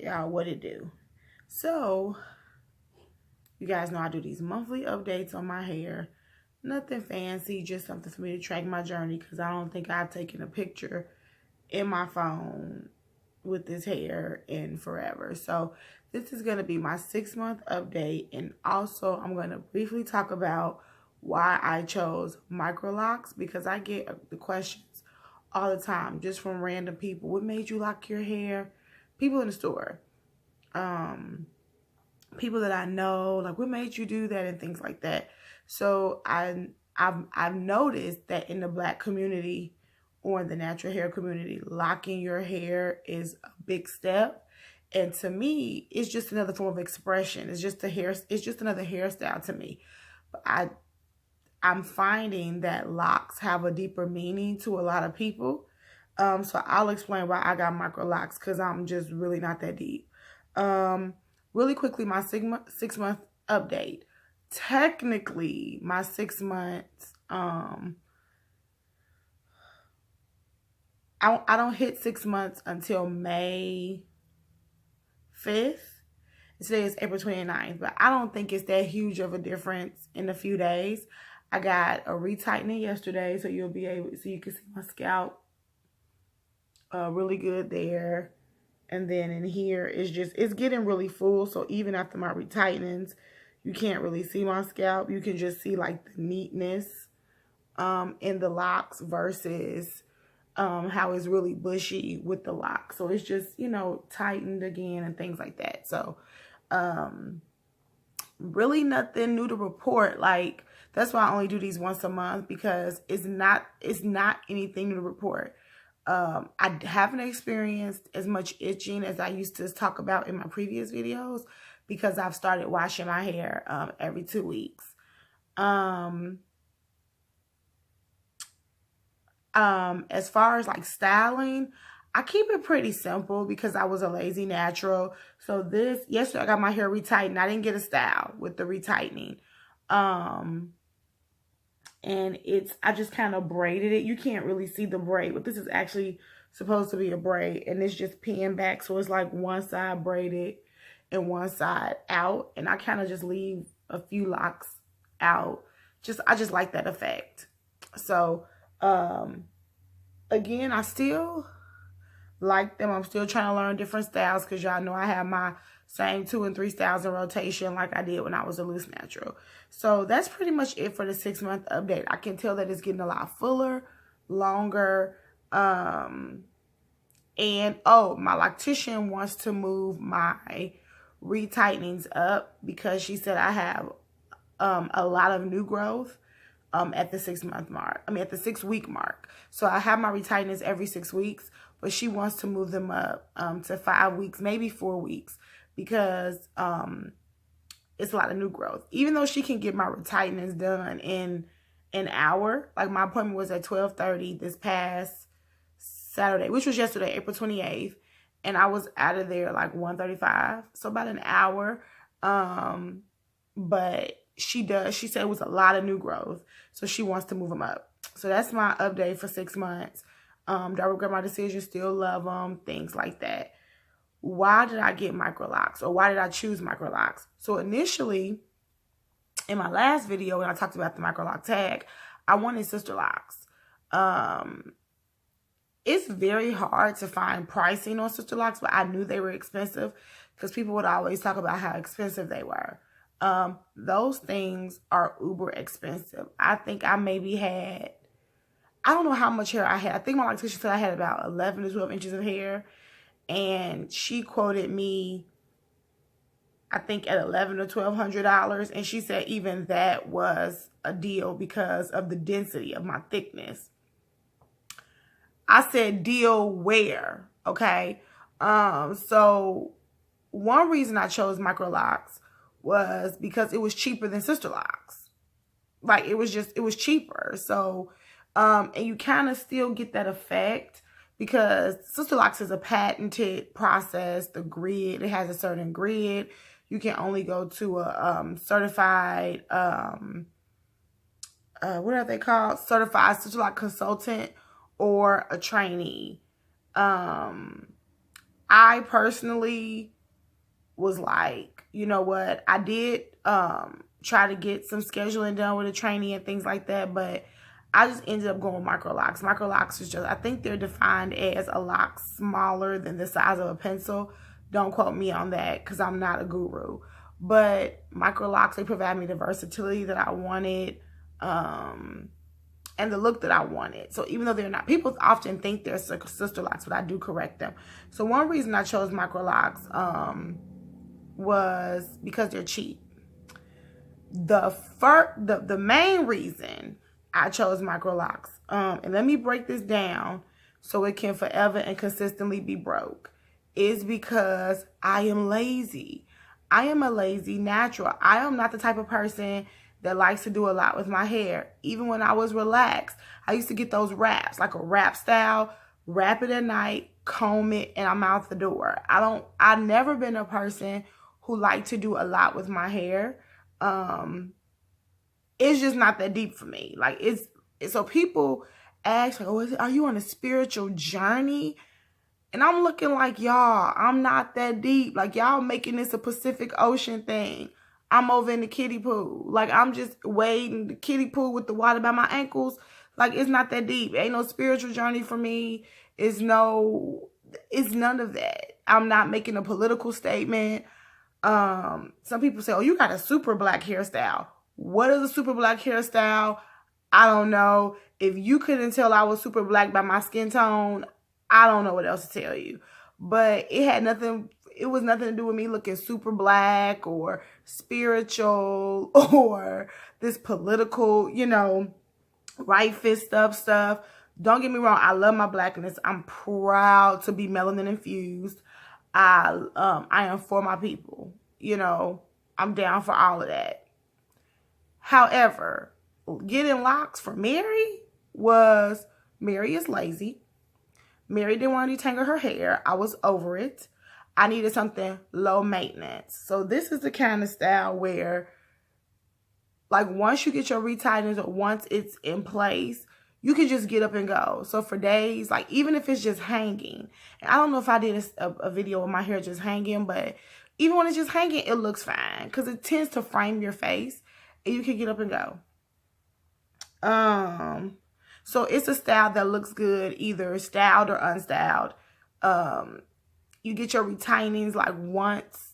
y'all what it do. So you guys know I do these monthly updates on my hair. Nothing fancy, just something for me to track my journey, because I don't think I've taken a picture in my phone with this hair in forever. So this is going to be my 6-month update, and also I'm going to briefly talk about why I chose Microlocs, because I get the questions all the time just from random people. What made you lock your hair? People in the store, people that I know, like, what made you do that, and things like that. So I've noticed that in the Black community, or in the natural hair community, locking your hair is a big step. And to me, it's just another form of expression. It's just another hairstyle to me. But I'm finding that locks have a deeper meaning to a lot of people. So I'll explain why I got Microlocs, because I'm just really not that deep. Really quickly, my 6-month update. Technically, my 6 months, I don't hit 6 months until May 5th. Today is April 29th, but I don't think it's that huge of a difference in a few days. I got a retightening yesterday, so you can see my scalp really good there. And then in here, it's getting really full. So even after my retightenings, you can't really see my scalp. You can just see like the neatness in the locks versus how it's really bushy with the locks. So it's just, tightened again and things like that. So really nothing new to report. Like, that's why I only do these once a month, because it's not anything new to report. I haven't experienced as much itching as I used to talk about in my previous videos, because I've started washing my hair every 2 weeks. As far as like styling, I keep it pretty simple because I was a lazy natural. So yesterday I got my hair retightened. I didn't get a style with the retightening. And I just kind of braided it. You can't really see the braid, but this is actually supposed to be a braid, and it's just pinned back. So it's like one side braided and one side out. And I kind of just leave a few locks out. I just like that effect. So, again, I still like them. I'm still trying to learn different styles, because y'all know I have my same 2 and 3 styles in rotation like I did when I was a loose natural. So that's pretty much it for the 6-month update. I can tell that it's getting a lot fuller, longer. And my loctician wants to move my retightenings up, because she said I have a lot of new growth at the 6-month mark. At the 6-week mark. So I have my retightenings every 6 weeks, but she wants to move them up to 5 weeks, maybe 4 weeks, because it's a lot of new growth. Even though she can get my retightenings done in an hour, like my appointment was at 12:30 this past Saturday, which was yesterday, April 28th, and I was out of there like 1:35, so about an hour. But she said it was a lot of new growth, so she wants to move them up. So that's my update for 6 months. Do I regret my decision? Still love them, things like that. Why did I get Microlocs, or why did I choose Microlocs? So initially, in my last video, when I talked about the Microloc tag, I wanted sister locks. It's very hard to find pricing on sister locks, but I knew they were expensive, because people would always talk about how expensive they were. Those things are uber expensive. I think I maybe had, I don't know how much hair I had. I think my loctician said I had about 11 to 12 inches of hair. And she quoted me, I think, at $1,100 to $1,200. And she said even that was a deal because of the density of my thickness. I said, deal where? Okay. So one reason I chose Microlocs was because it was cheaper than sister locks. Like, it was cheaper. So, and you kind of still get that effect, because sister locks is a patented process. The grid, it has a certain grid. You can only go to a certified, what are they called? Certified sister lock consultant or a trainee. I personally was like, you know what, I did try to get some scheduling done with a trainee and things like that, but I just ended up going with Microlocs. Microlocs is just, I think they're defined as a lock smaller than the size of a pencil. Don't quote me on that because I'm not a guru. But Microlocs, they provide me the versatility that I wanted, and the look that I wanted. So even though they're not, people often think they're sister locks, but I do correct them. So one reason I chose Microlocs was because they're cheap. The main reason I chose Microlocs, and let me break this down so it can forever and consistently be broke, is because I am lazy. I am a lazy natural. I am not the type of person that likes to do a lot with my hair. Even when I was relaxed, I used to get those wraps, like a wrap style, wrap it at night, comb it, and I'm out the door. I've never been a person who liked to do a lot with my hair. It's just not that deep for me. Like so people ask, like, oh, are you on a spiritual journey? And I'm looking like, y'all, I'm not that deep. Like, y'all making this a Pacific Ocean thing. I'm over in the kiddie pool. Like, I'm just wading the kiddie pool with the water by my ankles. Like, it's not that deep. Ain't no spiritual journey for me. It's none of that. I'm not making a political statement. Some people say, oh, you got a super black hairstyle. What is a super black hairstyle? I don't know. If you couldn't tell I was super black by my skin tone, I don't know what else to tell you. But it was nothing to do with me looking super black or spiritual or this political, right fist up stuff. Don't get me wrong. I love my blackness. I'm proud to be melanin infused. I am for my people. I'm down for all of that. However, getting locks for Mary is lazy. Mary didn't want to detangle her hair. I was over it. I needed something low maintenance. So this is the kind of style where, like, once you get your retighteners or once it's in place, you can just get up and go. So for days, like, even if it's just hanging, and I don't know if I did a video of my hair just hanging, but even when it's just hanging, it looks fine because it tends to frame your face and you can get up and go. So it's a style that looks good, either styled or unstyled. You get your retainings like once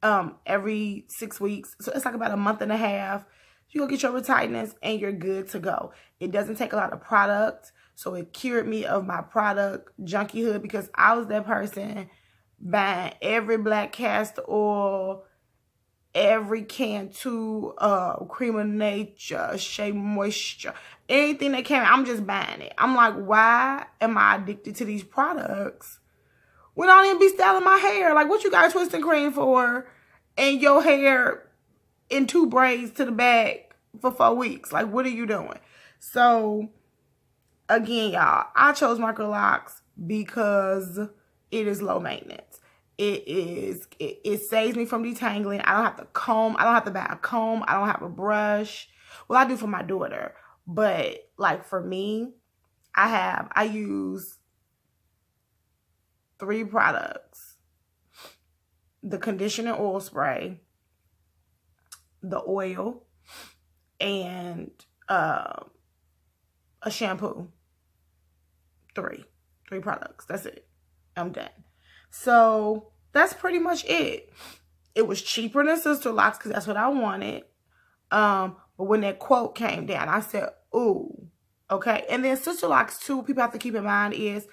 every 6 weeks. So it's like about a month and a half. You go get your retainings and you're good to go. It doesn't take a lot of product. So it cured me of my product junkyhood because I was that person buying every black castor oil, every Cantu, Cream of Nature, Shea Moisture, anything that came, I'm just buying it. I'm like, why am I addicted to these products when I don't even be styling my hair? Like, what you got twisting cream for and your hair in 2 braids to the back for 4 weeks? Like, what are you doing? So, again, y'all, I chose Microlocs because it is low maintenance. It saves me from detangling. I don't have to comb. I don't have to buy a comb. I don't have a brush. Well, I do for my daughter. But, like, for me, I use 3 products. The conditioner oil spray, the oil, and a shampoo. 3 products. That's it. I'm done. So that's pretty much it. It was cheaper than Sister Locks because that's what I wanted. But when that quote came down, I said, ooh, okay. And then Sister Locks too, people have to keep in mind is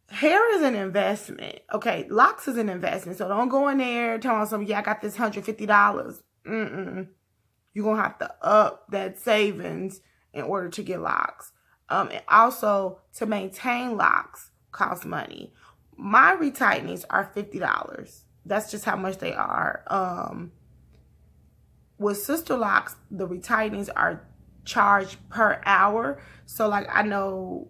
hair is an investment. Okay, locks is an investment. So don't go in there telling somebody, yeah, I got this $150. You're going to have to up that savings in order to get locks. And also to maintain locks costs money. My retightenings are $50. That's just how much they are. With Sister Locks, the retightenings are charged per hour. So, like, I know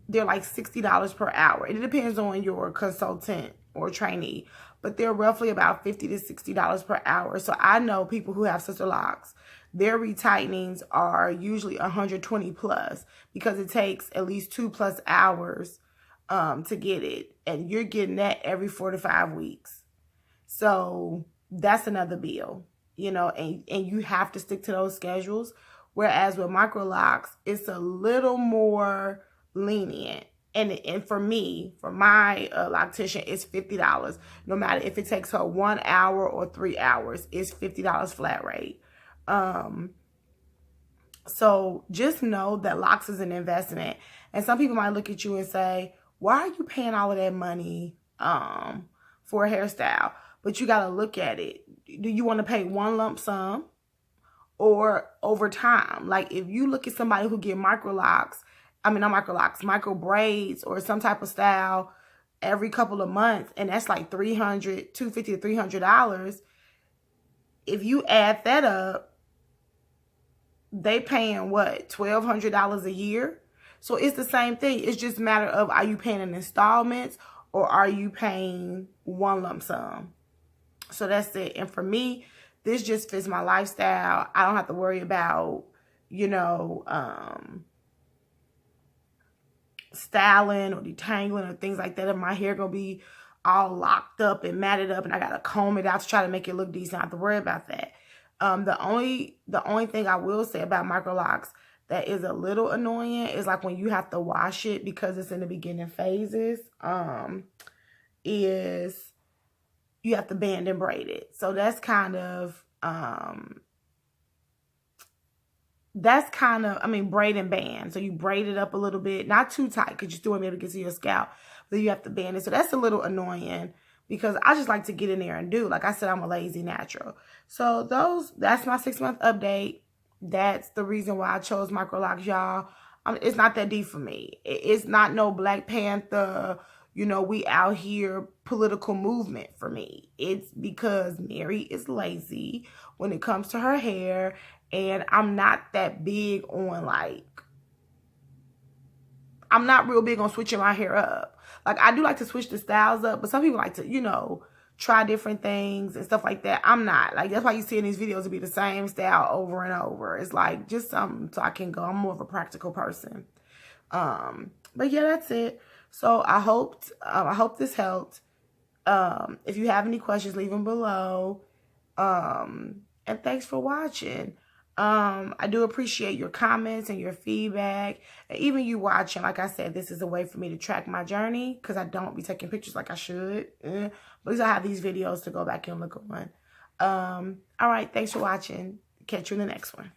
they're like $60 per hour. It depends on your consultant or trainee. But they're roughly about $50 to $60 per hour. So, I know people who have Sister Locks, their retightenings are usually 120 plus because it takes at least 2+ hours to get it, and you're getting that every 4 to 5 weeks. So that's another bill, you know, and you have to stick to those schedules. Whereas with Microlocs, it's a little more lenient. And for me, for my loctician, it's $50. No matter if it takes her 1 hour or 3 hours, it's $50 flat rate. So just know that locks is an investment. And some people might look at you and say, why are you paying all of that money for a hairstyle? But you got to look at it. Do you want to pay one lump sum or over time? Like if you look at somebody who get microlocs, I mean, not microlocs, micro braids or some type of style every couple of months, and that's like $250 to $300. If you add that up, they paying what, $1,200 a year? So it's the same thing. It's just a matter of, are you paying in installments or are you paying one lump sum? So that's it. And for me, this just fits my lifestyle. I don't have to worry about, you know, styling or detangling or things like that. If my hair gonna be all locked up and matted up and I gotta comb it out to try to make it look decent, I don't have to worry about that. The only thing I will say about Microlocs that is a little annoying is like when you have to wash it because it's in the beginning phases, is you have to band and braid it. So that's kind of, I mean, braid and band. So you braid it up a little bit, not too tight because you still want to be able to get to your scalp, but you have to band it. So that's a little annoying because I just like to get in there and do. Like I said, I'm a lazy natural. So that's my 6-month update. That's the reason why I chose Microlocs, y'all. It's not that deep for me. It's not no Black Panther, you know, we out here political movement for me. It's because Mary is lazy when it comes to her hair. And I'm not that big on I'm not real big on switching my hair up. Like I do like to switch the styles up, but some people like to, you know, try different things and stuff like that. I'm not. Like that's why you see in these videos to be the same style over and over. It's like just something so I can go. I'm more of a practical person. But yeah, that's it. So I hope this helped. If you have any questions, leave them below. And thanks for watching. I do appreciate your comments and your feedback, and even you watching. Like I said, this is a way for me to track my journey because I don't be taking pictures like I should. But at least I have these videos to go back and look on. All right, thanks for watching. Catch you in the next one.